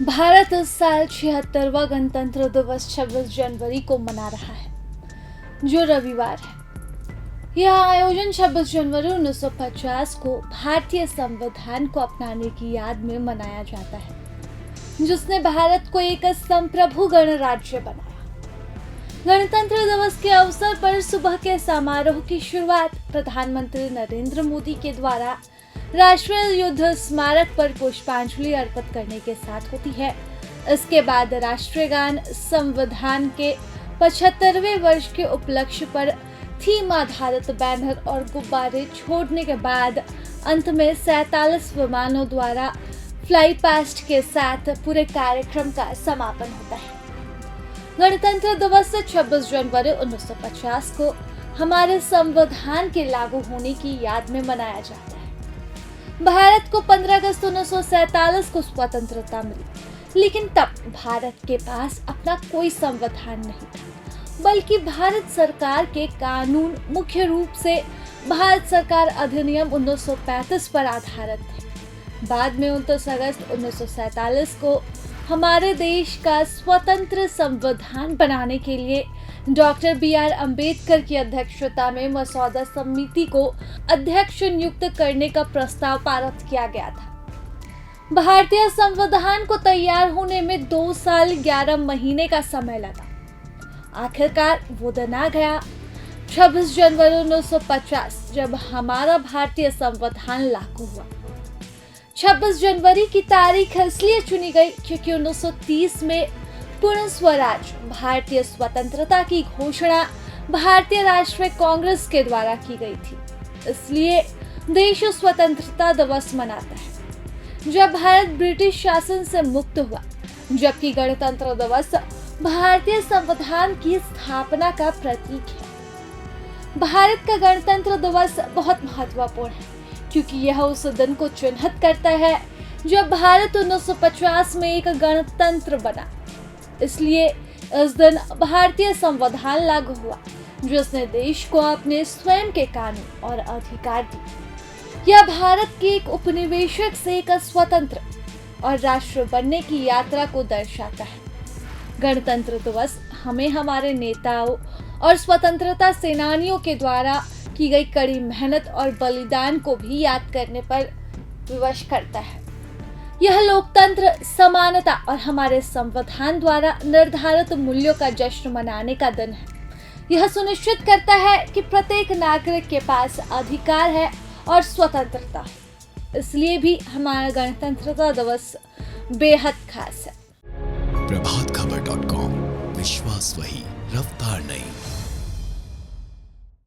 भारत इस साल 76वां गणतंत्र दिवस 26 जनवरी को मना रहा है, जो रविवार है। यह आयोजन 26 जनवरी 1950 को भारतीय संविधान को अपनाने की याद में मनाया जाता है, जिसने भारत को एक संप्रभु गणराज्य बनाया। गणतंत्र दिवस के अवसर पर सुबह के समारोह की शुरुआत प्रधानमंत्री नरेंद्र मोदी के द्वारा राष्ट्रीय युद्ध स्मारक पर पुष्पांजलि अर्पित करने के साथ होती है। इसके बाद राष्ट्रीय गान, संविधान के 75वें वर्ष के उपलक्ष्य पर थीम आधारित बैनर और गुब्बारे छोड़ने के बाद अंत में 47 विमानों द्वारा फ्लाई पास्ट के साथ पूरे कार्यक्रम का समापन होता है। गणतंत्र दिवस 26 जनवरी 1950 को हमारे संविधान के लागू होने की याद में मनाया जाता है। भारत को 15 अगस्त 1947 को स्वतंत्रता मिली, लेकिन तब भारत के पास अपना कोई संविधान नहीं था, बल्कि भारत सरकार के कानून मुख्य रूप से भारत सरकार अधिनियम 1935 पर आधारित थे। बाद में 29 अगस्त 1947 को हमारे देश का स्वतंत्र संविधान बनाने के लिए डॉक्टर B.R. अम्बेडकर की अध्यक्षता में मसौदा समिति को अध्यक्ष नियुक्त करने का प्रस्ताव पारित किया गया था। भारतीय संविधान को तैयार होने में 2 साल 11 महीने का समय लगा। आखिरकार वो दिन आ गया, 26 जनवरी 1950, जब हमारा भारतीय संविधान लागू हुआ। 26 जनवरी की तारीख इसलिए चुनी गई क्योंकि 1930 में पूर्ण स्वराज भारतीय स्वतंत्रता की घोषणा भारतीय राष्ट्रीय कांग्रेस के द्वारा की गई थी। इसलिए देश स्वतंत्रता दिवस मनाता है जब भारत ब्रिटिश शासन से मुक्त हुआ, जबकि गणतंत्र दिवस भारतीय संविधान की स्थापना का प्रतीक है। भारत का गणतंत्र दिवस बहुत महत्वपूर्ण है क्योंकि यह उस दिन को चिन्हित करता है जब भारत 1950 में एक गणतंत्र बना। इसलिए इस दिन भारतीय संविधान लागू हुआ, जिसने देश को अपने स्वयं के कानून और अधिकार दिए। यह भारत के एक उपनिवेशक से एक स्वतंत्र और राष्ट्र बनने की यात्रा को दर्शाता है। गणतंत्र दिवस हमें हमारे नेताओं और स्वतंत्रता सेनानियों के द्वारा की गई कड़ी मेहनत और बलिदान को भी याद करने पर विवश करता है। यह लोकतंत्र, समानता और हमारे संविधान द्वारा निर्धारित मूल्यों का जश्न मनाने का दिन है। यह सुनिश्चित करता है कि प्रत्येक नागरिक के पास अधिकार है और स्वतंत्रता है। इसलिए भी हमारा गणतंत्रता दिवस बेहद खास है। प्रभातखबर.com, विश्वास वही, रफ्तार नहीं।